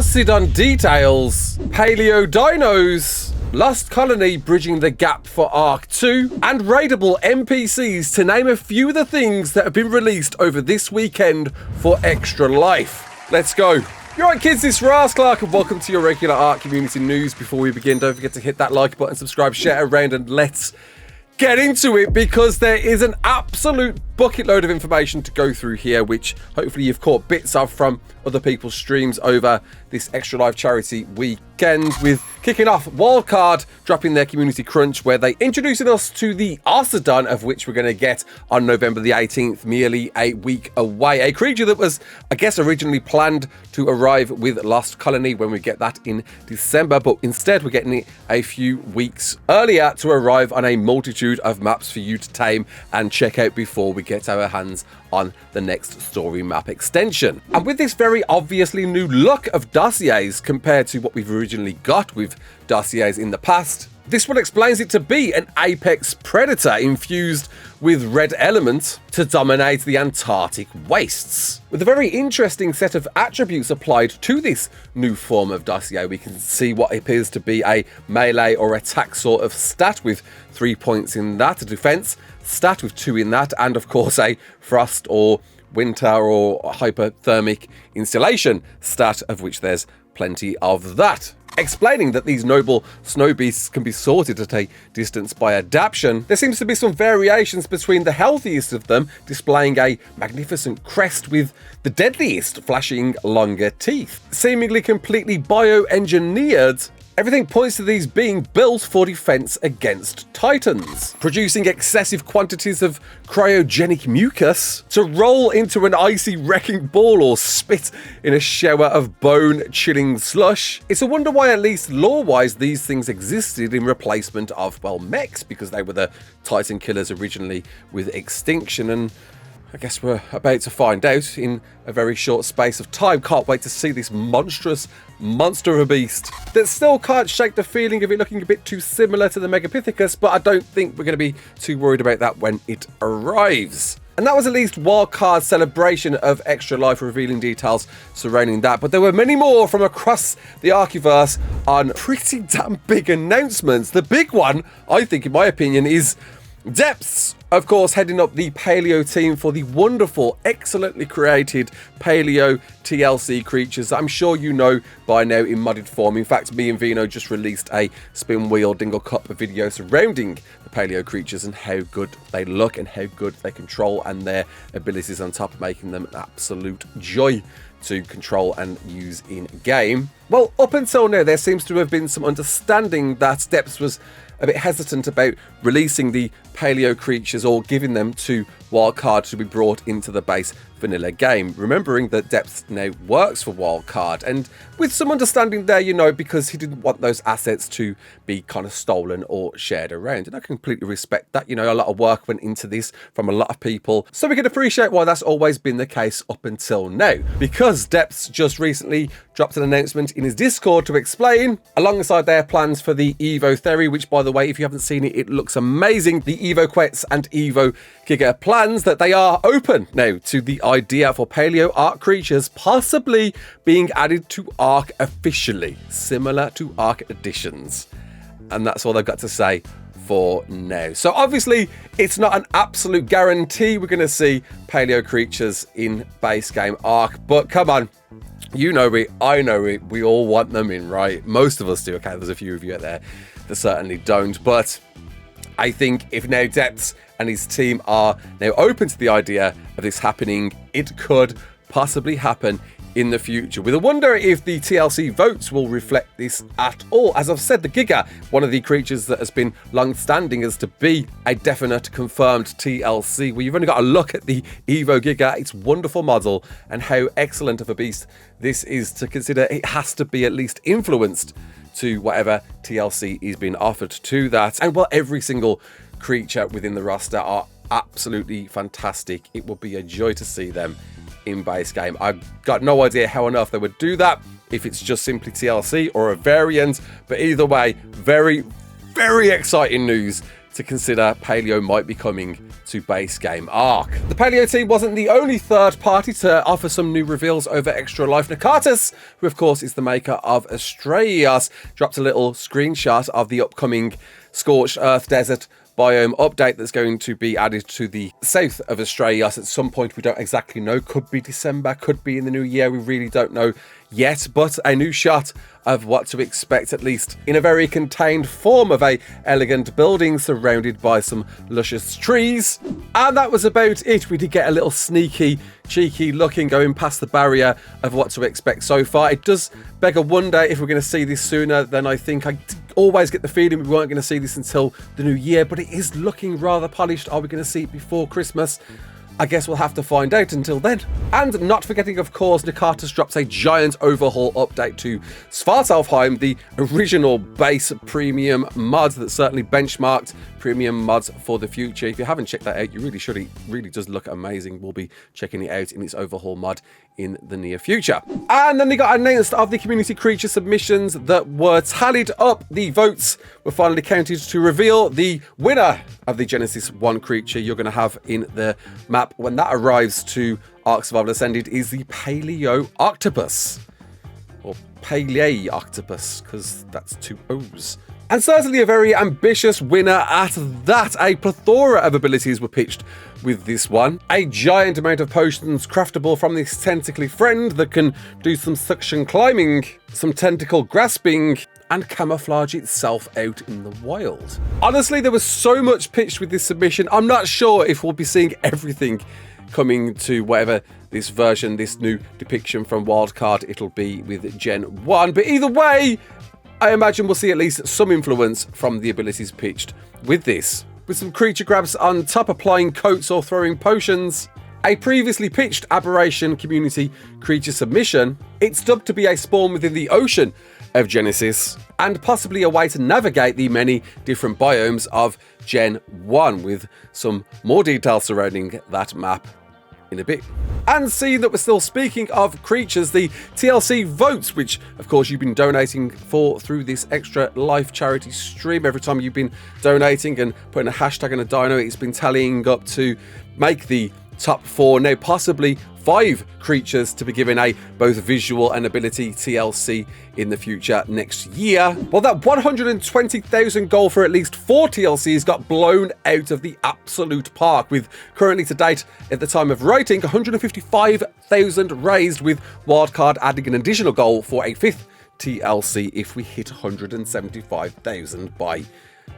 Ossidon details, Paleo Dinos, Lost Colony bridging the gap for Ark 2, and raidable NPCs, to name a few of the things that have been released over this weekend for Extra Life. Let's go. You're right, kids, this is Raasclark, and welcome to your regular Ark community news. Before we begin, don't forget to hit that like button, subscribe, share around, and let's get into it, because there is an absolute bucket load of information to go through here, which hopefully you've caught bits of from other people's streams over this Extra Life charity weekend, with kicking off Wildcard dropping their community crunch, where they introducing us to the Ossidon, of which we're going to get on November the 18th, merely a week away. A creature that was, I guess, originally planned to arrive with Lost Colony when we get that in December, but instead we're getting it a few weeks earlier to arrive on a multitude of maps for you to tame and check out before we get our hands on the next story map extension. And with this very obviously new look of dossiers compared to what we've originally got with dossiers in the past, this one explains it to be an apex predator infused with red element to dominate the Antarctic wastes. With a very interesting set of attributes applied to this new form of dossier, we can see what appears to be a melee or attack sort of stat with 3 points in that, a defense stat with 2 in that, and of course a frost or winter or hypothermic insulation stat, of which there's plenty of that. Explaining that these noble snow beasts can be sorted at a distance by adaptation, there seems to be some variations between the healthiest of them displaying a magnificent crest with the deadliest flashing longer teeth. Seemingly completely bioengineered, everything points to these being built for defense against titans, producing excessive quantities of cryogenic mucus to roll into an icy wrecking ball or spit in a shower of bone-chilling slush. It's a wonder why, at least lore-wise, these things existed in replacement of, well, mechs, because they were the titan killers originally with Extinction, and I guess we're about to find out in a very short space of time. Can't wait to see this monstrous monster of a beast that still can't shake the feeling of it looking a bit too similar to the Megapithecus, but I don't think we're going to be too worried about that when it arrives. And that was at least Wildcard's celebration of Extra Life, revealing details surrounding that. But there were many more from across the Arkiverse on pretty damn big announcements. The big one, I think, in my opinion, is Depths, of course, heading up the Paleo team for the wonderful, excellently created Paleo TLC creatures that I'm sure you know by now in modded form. In fact, me and Vino just released a spin wheel dingle cup video surrounding the Paleo creatures and how good they look and how good they control, and their abilities on top, making them an absolute joy to control and use in game. Well, up until now, there seems to have been some understanding that Depths was a bit hesitant about releasing the Paleo creatures or giving them to Wildcard to be brought into the base vanilla game, remembering that Depths now works for Wildcard, and with some understanding there, you know, because he didn't want those assets to be kind of stolen or shared around, and I completely respect that. You know, a lot of work went into this from a lot of people, so we can appreciate why that's always been the case up until now. Because Depths just recently dropped an announcement in his Discord to explain, alongside their plans for the Evo Theory, which, by the way, if you haven't seen it, it looks amazing, the Evo Quets and Evo Giga plans, that they are open now to the idea for Paleo Ark creatures possibly being added to Ark officially, similar to Ark Editions. And that's all they've got to say for now. So obviously, it's not an absolute guarantee we're going to see Paleo creatures in base game Ark, but come on. You know it, I know it, we all want them in, right? Most of us do. Okay, there's a few of you out there that certainly don't, but I think if now Depths and his team are now open to the idea of this happening, it could possibly happen in the future. We wonder if the TLC votes will reflect this at all. As I've said, the Giga, one of the creatures that has been long-standing as to be a definite confirmed TLC. Well, you've only got to look at the Evo Giga, its wonderful model, and how excellent of a beast this is to consider it has to be at least influenced to whatever TLC is being offered to that. And while every single creature within the roster are absolutely fantastic, it will be a joy to see them in base game. I've got no idea how on earth they would do that, if it's just simply TLC or a variant, but either way, very, very exciting news to to consider Paleo might be coming to base game Ark. The Paleo team wasn't the only third party to offer some new reveals over Extra Life. Nakatas, who of course is the maker of Astraeos, dropped a little screenshot of the upcoming Scorched Earth Desert biome update that's going to be added to the south of Astraeos at some point. We don't exactly know. Could be December, could be in the new year. We really don't know yet, but a new shot of what to expect, at least in a very contained form, of a elegant building surrounded by some luscious trees. And that was about it. We did get a little sneaky, cheeky looking going past the barrier of what to expect so far. It does beg a wonder if we're going to see this sooner than I think. I always get the feeling we weren't going to see this until the new year, but it is looking rather polished. Are we going to see it before Christmas? I guess we'll have to find out until then. And not forgetting, of course, Nakatas drops a giant overhaul update to Svartalfheim, the original base premium mod that certainly benchmarked premium mods for the future. If you haven't checked that out, you really should. It really does look amazing. We'll be checking it out in its overhaul mod in the near future. And then they got announced of the community creature submissions that were tallied up. The votes were finally counted to reveal the winner of the Genesis 1 creature you're going to have in the map when that arrives to ARK Survival Ascended is the Paleo Octopus. Or Paleo Octopus, because that's 2 O's. And certainly a very ambitious winner at that. A plethora of abilities were pitched with this one. A giant amount of potions craftable from this tentacly friend that can do some suction climbing, some tentacle grasping, and camouflage itself out in the wild. Honestly, there was so much pitched with this submission. I'm not sure if we'll be seeing everything coming to whatever this version, this new depiction from Wildcard it'll be with Gen 1. But either way, I imagine we'll see at least some influence from the abilities pitched with this. With some creature grabs on top, applying coats or throwing potions. A previously pitched Aberration community creature submission. It's dubbed to be a spawn within the ocean of Genesis, and possibly a way to navigate the many different biomes of Gen 1, with some more details surrounding that map in a bit. And seeing that we're still speaking of creatures, the TLC votes, which of course you've been donating for through this Extra Life charity stream. Every time you've been donating and putting a hashtag and a dino, it's been tallying up to make the top 4, now possibly 5 creatures to be given a both visual and ability TLC in the future next year. Well, that 120,000 goal for at least 4 TLCs got blown out of the absolute park, with currently to date at the time of writing 155,000 raised, with Wildcard adding an additional goal for a 5th TLC if we hit 175,000 by,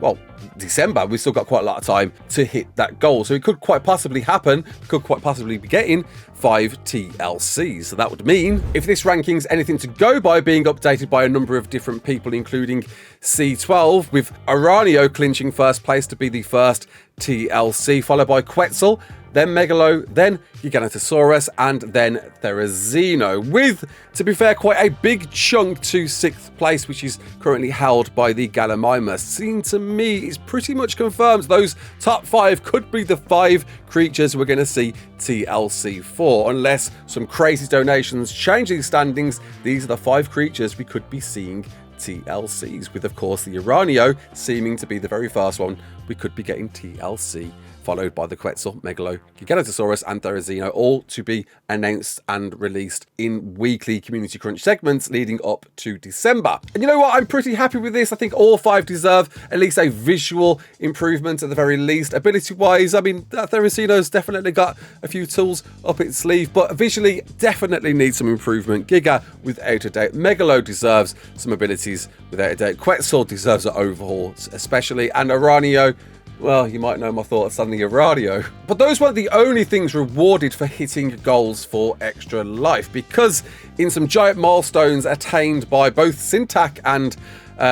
well, December. We've still got quite a lot of time to hit that goal, so it could quite possibly happen. We could quite possibly be getting 5 TLCs. So that would mean, if this ranking's anything to go by, being updated by a number of different people, including C12, with Aranio clinching first place to be the first TLC, followed by Quetzal, then Megalo, then Giganotosaurus, and then Therizino, with, to be fair, quite a big chunk to 6th place, which is currently held by the Gallimimus. Seeing to me, it's pretty much confirmed those top 5 could be the 5 creatures we're going to see TLC for, unless some crazy donations change these standings. These are the 5 creatures we could be seeing TLCs, with of course the Aranio seeming to be the very first one we could be getting TLC, followed by the Quetzal, Megalo, Giganotosaurus, and Therizino, all to be announced and released in weekly Community Crunch segments leading up to December. And you know what? I'm pretty happy with this. I think all 5 deserve at least a visual improvement at the very least. Ability-wise, I mean, Therizino's definitely got a few tools up its sleeve, but visually definitely needs some improvement. Giga, without a doubt. Megalo deserves some abilities, without a doubt. Quetzal deserves an overhaul, especially. And Aranio, well, you might know my thoughts on the Aranio. But those weren't the only things rewarded for hitting goals for Extra Life, because in some giant milestones attained by both Syntac and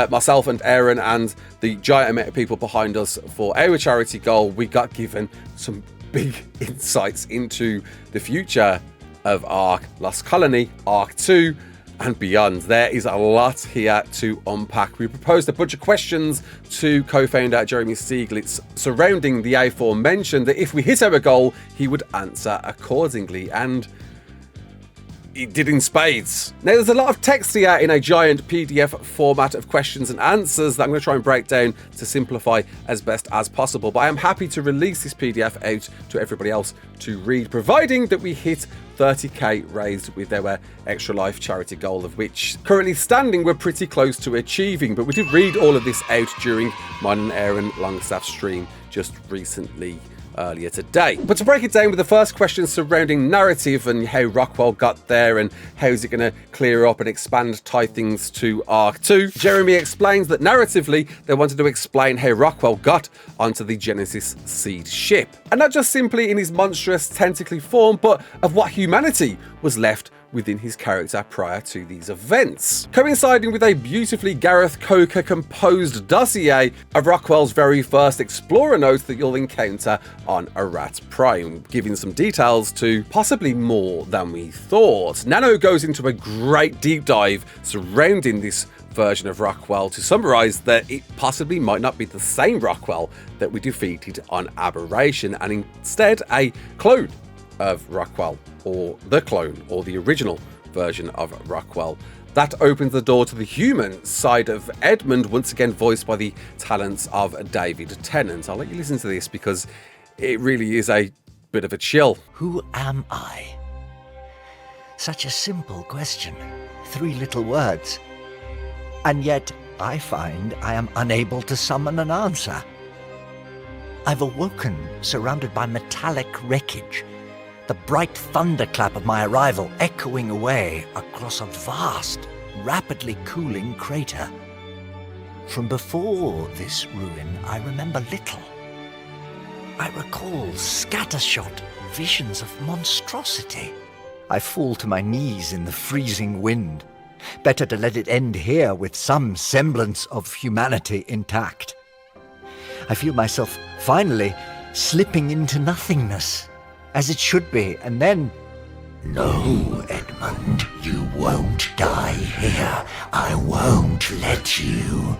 myself and Aaron and the giant amount of people behind us for our charity goal, we got given some big insights into the future of Ark Lost Colony, Ark 2, and beyond. There is a lot here to unpack. We proposed a bunch of questions to co-founder Jeremy Stieglitz surrounding the aforementioned, that if we hit our goal, he would answer accordingly. And it did in spades. Now, there's a lot of text here in a giant PDF format of questions and answers that I'm going to try and break down to simplify as best as possible, but I am happy to release this PDF out to everybody else to read, providing that we hit 30k raised with our Extra Life charity goal, of which currently standing we're pretty close to achieving. But we did read all of this out during mine and Aaron Longstaff's stream just recently, earlier today. But to break it down with the first question surrounding narrative and how Rockwell got there and how is it going to clear up and expand, tie things to Ark 2, Jeremy explains that narratively they wanted to explain how Rockwell got onto the Genesis seed ship, and not just simply in his monstrous tentacly form, but of what humanity was left within his character prior to these events, coinciding with a beautifully Gareth Coker composed dossier of Rockwell's very first explorer note that you'll encounter on Arat Prime, giving some details to possibly more than we thought. Nano goes into a great deep dive surrounding this version of Rockwell to summarize that it possibly might not be the same Rockwell that we defeated on Aberration, and instead a clone of Rockwell, or the clone, or the original version of Rockwell. That opens the door to the human side of Edmund, once again voiced by the talents of David Tennant. I'll let you listen to this because it really is a bit of a chill. Who am I? Such a simple question. 3 little words. And yet I find I am unable to summon an answer. I've awoken surrounded by metallic wreckage, the bright thunderclap of my arrival echoing away across a vast, rapidly cooling crater. From before this ruin, I remember little. I recall scattershot visions of monstrosity. I fall to my knees in the freezing wind. Better to let it end here with some semblance of humanity intact. I feel myself finally slipping into nothingness, as it should be, and then... No, Edmund, you won't die here. I won't let you.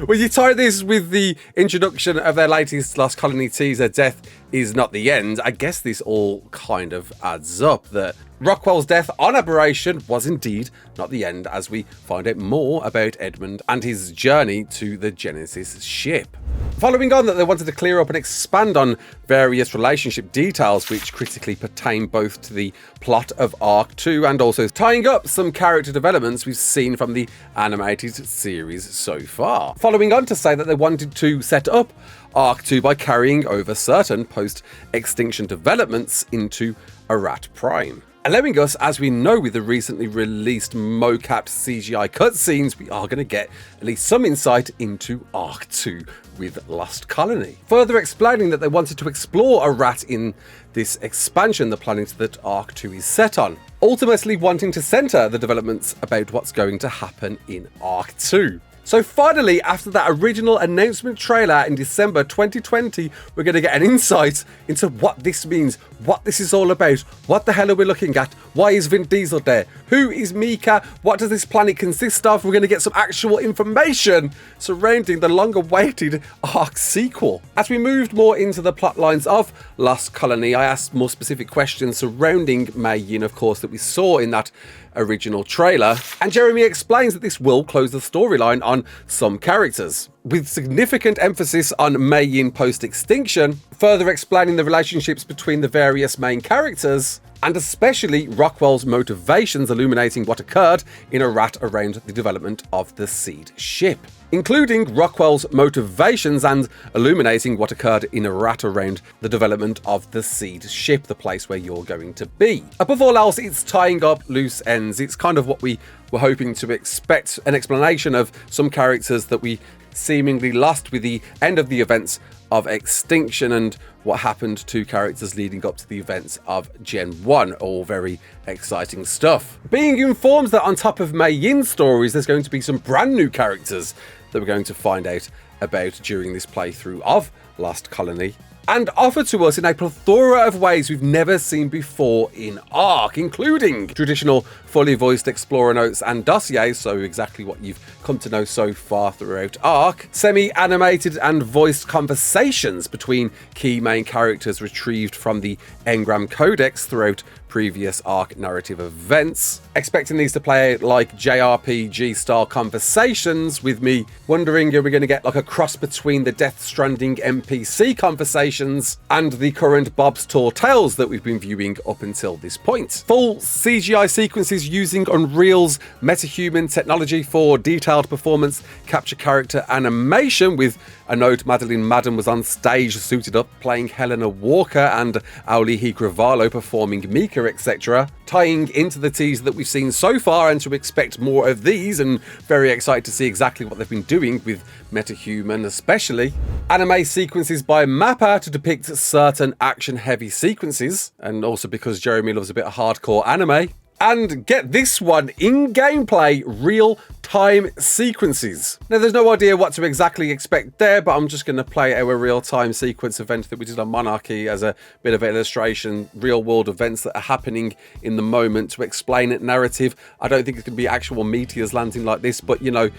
When you tie this with the introduction of their latest Lost Colony teaser, Death is Not the End, I guess this all kind of adds up, that Rockwell's death on Aberration was indeed not the end, as we find out more about Edmund and his journey to the Genesis ship. Following on that, they wanted to clear up and expand on various relationship details which critically pertain both to the plot of Ark 2 and also tying up some character developments we've seen from the animated series so far. Following on to say that they wanted to set up Ark 2 by carrying over certain post-Extinction developments into Arat Prime, allowing us, as we know with the recently released mocapped CGI cutscenes, we are going to get at least some insight into Ark 2 with Lost Colony. Further explaining that they wanted to explore Arat in this expansion, the planet that Ark 2 is set on, ultimately wanting to centre the developments about what's going to happen in Ark 2. So finally, after that original announcement trailer in December 2020, we're going to get an insight into what this means, what this is all about, what the hell are we looking at, why is Vin Diesel there, who is Mika, what does this planet consist of. We're going to get some actual information surrounding the long-awaited Ark sequel. As we moved more into the plot lines of Lost Colony, I asked more specific questions surrounding Mei Yin, of course, that we saw in that original trailer, and Jeremy explains that this will close the storyline on some characters, with significant emphasis on Mei Yin post-Extinction, further explaining the relationships between the various main characters, and especially Rockwell's motivations, illuminating what occurred in Arat around the development of the Seed ship, including Rockwell's motivations and illuminating what occurred in Arat around the development of the Seed ship, the place where you're going to be. Above all else, it's tying up loose ends. It's kind of what we were hoping to expect, an explanation of some characters that we seemingly lost with the end of the events of Extinction and what happened to characters leading up to the events of Gen 1. All very exciting stuff. Being informed that on top of Mei Yin's stories, there's going to be some brand new characters that we're going to find out about during this playthrough of Lost Colony, and offered to us in a plethora of ways we've never seen before in Ark, including traditional fully voiced explorer notes and dossiers, so exactly what you've come to know so far throughout ARK, semi-animated and voiced conversations between key main characters retrieved from the Engram Codex throughout previous ARK Narrative events. Expecting these to play like JRPG style conversations, with me wondering, are we going to get like a cross between the Death Stranding NPC conversations and the current Bob's Tall Tales that we've been viewing up until this point? Full CGI sequences using Unreal's metahuman technology for detailed performance capture character animation, with a note Madeline Madden was on stage suited up playing Helena Walker and Auli Hikravalo performing Mika, etc. Tying into the teaser that we've seen so far, and to expect more of these, and very excited to see exactly what they've been doing with Metahuman especially. Anime sequences by Mappa to depict certain action-heavy sequences, and also because Jeremy loves a bit of hardcore anime. And get this one, in gameplay, real-time sequences. Now, there's no idea what to exactly expect there, but I'm just going to play our real-time sequence event that we did on Monarchy as a bit of illustration, real-world events that are happening in the moment to explain it narrative. I don't think it's going to be actual meteors landing like this, but, you know,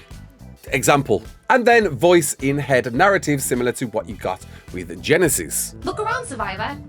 example. And then voice in-head narrative similar to what you got with Genesis. Look around, Survivor.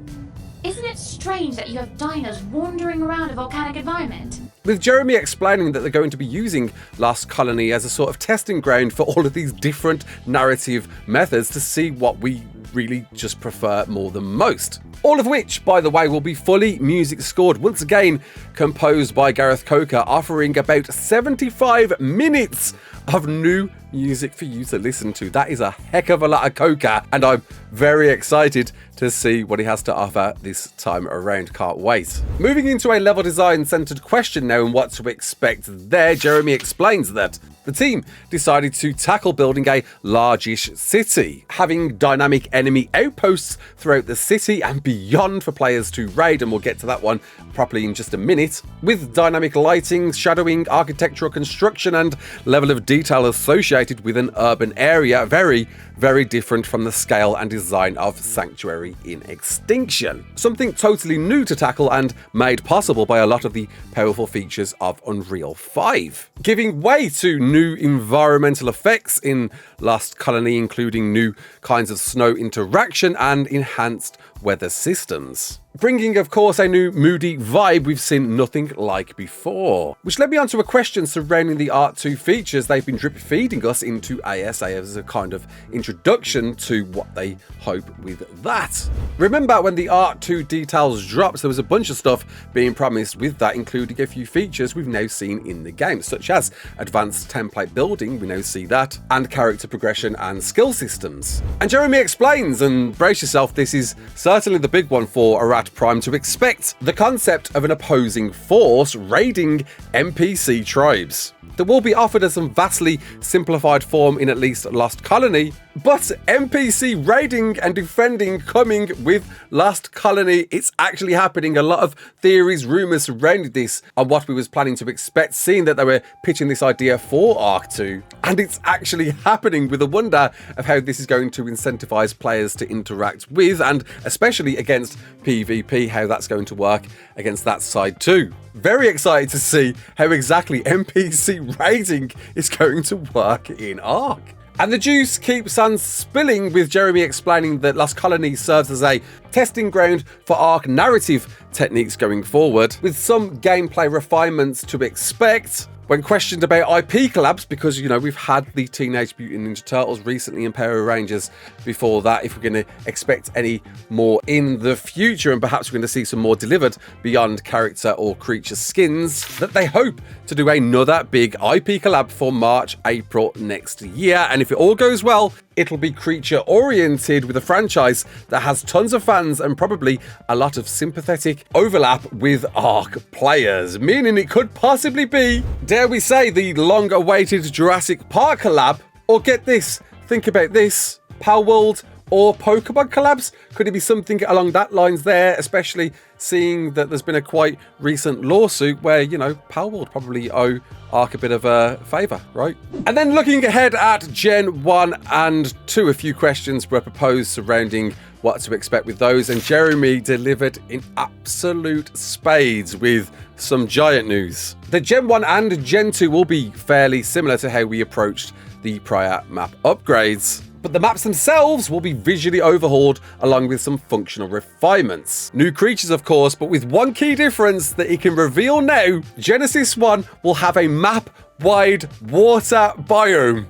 Isn't it strange that you have dinos wandering around a volcanic environment? With Jeremy explaining that they're going to be using Lost Colony as a sort of testing ground for all of these different narrative methods to see what we really just prefer more than most. All of which, by the way, will be fully music scored, once again composed by Gareth Coker, offering about 75 minutes of new music for you to listen to. That is a heck of a lot of Coker, and I'm very excited to see what he has to offer this time around. Can't wait. Moving into a level design centered question now and what to expect there, Jeremy explains that the team decided to tackle building a largish city, having dynamic enemy outposts throughout the city and beyond for players to raid, and we'll get to that one properly in just a minute, with dynamic lighting, shadowing, architectural construction and level of detail associated with an urban area, very, very different from the scale and design of Sanctuary in Extinction. Something totally new to tackle and made possible by a lot of the powerful features of Unreal 5. Giving way to new environmental effects in Lost Colony, including new kinds of snow interaction and enhanced weather systems. Bringing, of course, a new moody vibe we've seen nothing like before. Which led me on to a question surrounding the Ark 2 features they've been drip feeding us into ASA as a kind of introduction to what they hope with that. Remember when the Ark 2 details dropped, there was a bunch of stuff being promised with that, including a few features we've now seen in the game, such as advanced template building, we now see that, and character progression and skill systems. And Jeremy explains, and brace yourself, this is certainly the big one for Arat Prime to expect, the concept of an opposing force raiding NPC tribes. That will be offered as some vastly simplified form in at least Lost Colony, but NPC raiding and defending coming with Lost Colony, it's actually happening. A lot of theories, rumours surrounding this and what we was planning to expect, seeing that they were pitching this idea for Ark 2. And it's actually happening, with a wonder of how this is going to incentivize players to interact with, and especially against PvP, how that's going to work against that side too. Very excited to see how exactly NPC raiding is going to work in Ark. And the juice keeps on spilling, with Jeremy explaining that Lost Colony serves as a testing ground for Ark Narrative techniques going forward, with some gameplay refinements to expect. When questioned about IP Collabs, because, you know, we've had the Teenage Mutant Ninja Turtles recently and Power Rangers before that, if we're going to expect any more in the future, and perhaps we're going to see some more delivered beyond character or creature skins, that they hope to do another big IP collab for March, April next year. And if it all goes well, it'll be creature oriented, with a franchise that has tons of fans and probably a lot of sympathetic overlap with Ark players, meaning it could possibly be, dare we say, the long awaited Jurassic Park collab, or get this, think about this, Palworld or Pokemon collabs? Could it be something along that lines there, especially seeing that there's been a quite recent lawsuit where, you know, Palworld probably owe Ark a bit of a favour, right? And then looking ahead at Gen 1 and 2, a few questions were proposed surrounding what to expect with those, and Jeremy delivered in absolute spades with some giant news. The Gen 1 and Gen 2 will be fairly similar to how we approached the prior map upgrades, but the maps themselves will be visually overhauled along with some functional refinements. New creatures, of course, but with one key difference that it can reveal now: Genesis 1 will have a map-wide water biome.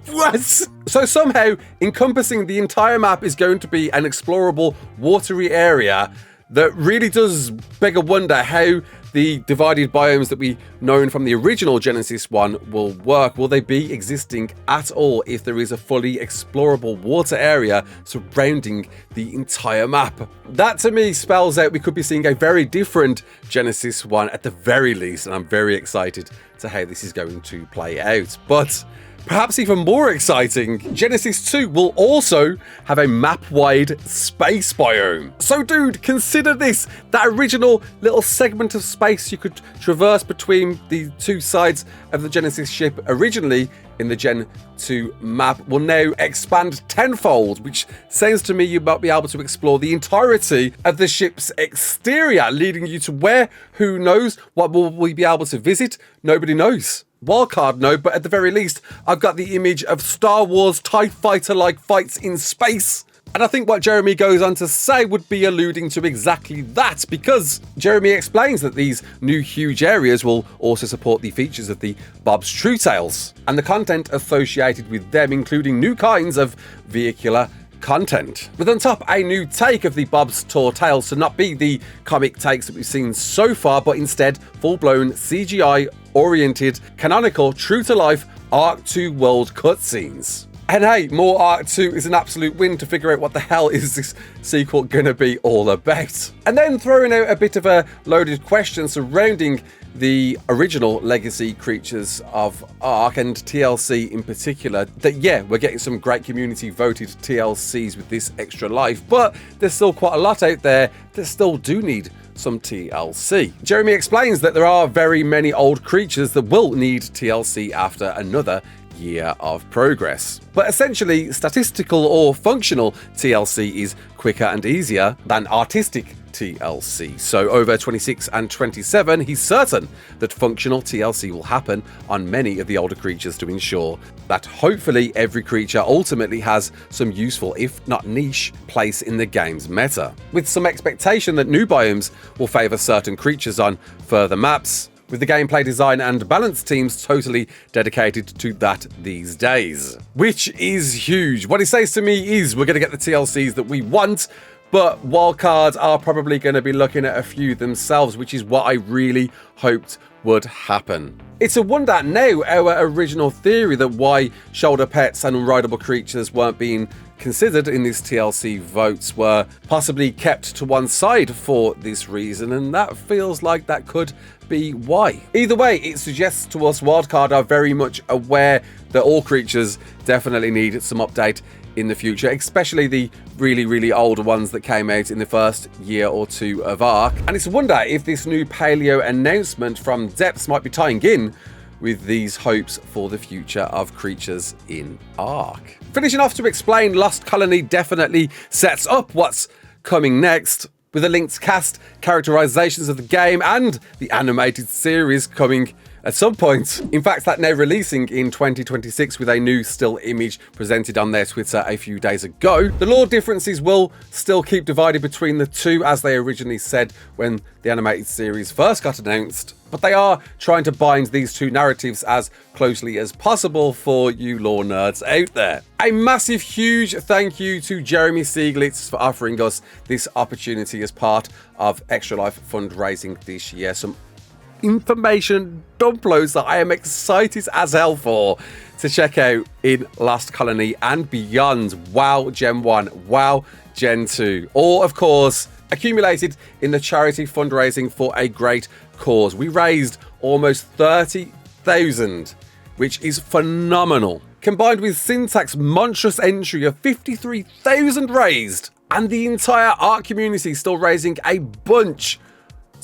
What? So somehow encompassing the entire map is going to be an explorable watery area that really does beg a wonder how the divided biomes that we known from the original Genesis 1 will work. Will they be existing at all if there is a fully explorable water area surrounding the entire map? That to me spells out we could be seeing a very different Genesis 1 at the very least, and I'm very excited to how this is going to play out. But perhaps even more exciting, Genesis 2 will also have a map-wide space biome. So dude, consider this. That original little segment of space you could traverse between the two sides of the Genesis ship originally in the Gen 2 map will now expand tenfold, which sounds to me you might be able to explore the entirety of the ship's exterior, leading you to where, who knows, what will we be able to visit? Nobody knows. Wildcard no, but at the very least, I've got the image of Star Wars TIE Fighter-like fights in space. And I think what Jeremy goes on to say would be alluding to exactly that, because Jeremy explains that these new huge areas will also support the features of the Bob's True Tales and the content associated with them, including new kinds of vehicular content. With on top a new take of the Bob's Tour Tales to not be the comic takes that we've seen so far, but instead full-blown CGI-oriented, canonical, true-to-life Ark 2 world cutscenes. And hey, more Ark 2 is an absolute win to figure out what the hell is this sequel gonna be all about. And then throwing out a bit of a loaded question surrounding the original legacy creatures of Ark and TLC in particular, that yeah, we're getting some great community voted TLCs with this extra life, but there's still quite a lot out there that still do need some TLC. Jeremy explains that there are very many old creatures that will need TLC after another year of progress. But essentially, statistical or functional TLC is quicker and easier than artistic TLC. So over 26 and 27, he's certain that functional TLC will happen on many of the older creatures to ensure that hopefully every creature ultimately has some useful, if not niche, place in the game's meta. With some expectation that new biomes will favour certain creatures on further maps, with the gameplay design and balance teams totally dedicated to that these days. Which is huge. What he says to me is we're going to get the TLCs that we want, but wildcards are probably going to be looking at a few themselves, which is what I really hoped would happen. It's a wonder now our original theory that why shoulder pets and unrideable creatures weren't being considered in this TLC votes were possibly kept to one side for this reason, and that feels like that could be why. Either way, it suggests to us wildcard are very much aware that all creatures definitely need some update in the future, especially the really older ones that came out in the first year or two of Ark. And it's a wonder if this new Paleo announcement from Depths might be tying in with these hopes for the future of creatures in Ark. Finishing off to explain, Lost Colony definitely sets up what's coming next, with a linked cast, characterizations of the game, and the animated series coming at some point. In fact, that now releasing in 2026 with a new still image presented on their Twitter a few days ago. The lore differences will still keep divided between the two, as they originally said when the animated series first got announced, but they are trying to bind these two narratives as closely as possible for you lore nerds out there. A massive, huge thank you to Jeremy Stieglitz for offering us this opportunity as part of Extra Life fundraising this year. Some information dumploads that I am excited as hell for to check out in Lost Colony and beyond. Wow Gen 1, wow Gen 2, all of course accumulated in the charity fundraising for a great cause. We raised almost 30,000, which is phenomenal, combined with Syntax's monstrous entry of 53,000 raised, and the entire Ark community still raising a bunch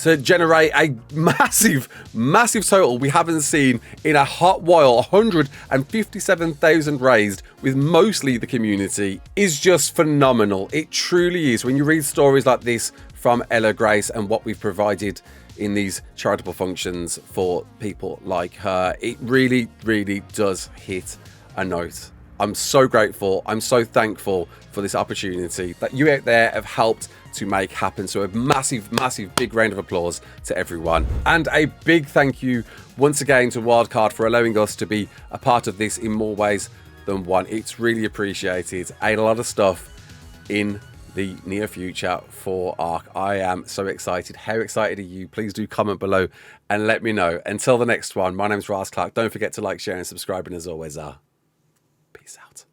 to generate a massive, massive total we haven't seen in a hot while. 157,000 raised with mostly the community is just phenomenal. It truly is. When you read stories like this from Ella Grace and what we've provided in these charitable functions for people like her, it really, really does hit a note. I'm so grateful. I'm so thankful for this opportunity that you out there have helped to make happen. So a massive, massive, big round of applause to everyone. And a big thank you once again to Wildcard for allowing us to be a part of this in more ways than one. It's really appreciated. A lot of stuff in the near future for ARK. I am so excited. How excited are you? Please do comment below and let me know. Until the next one, my name's Raasclark. Don't forget to like, share and subscribe. And as always, peace out.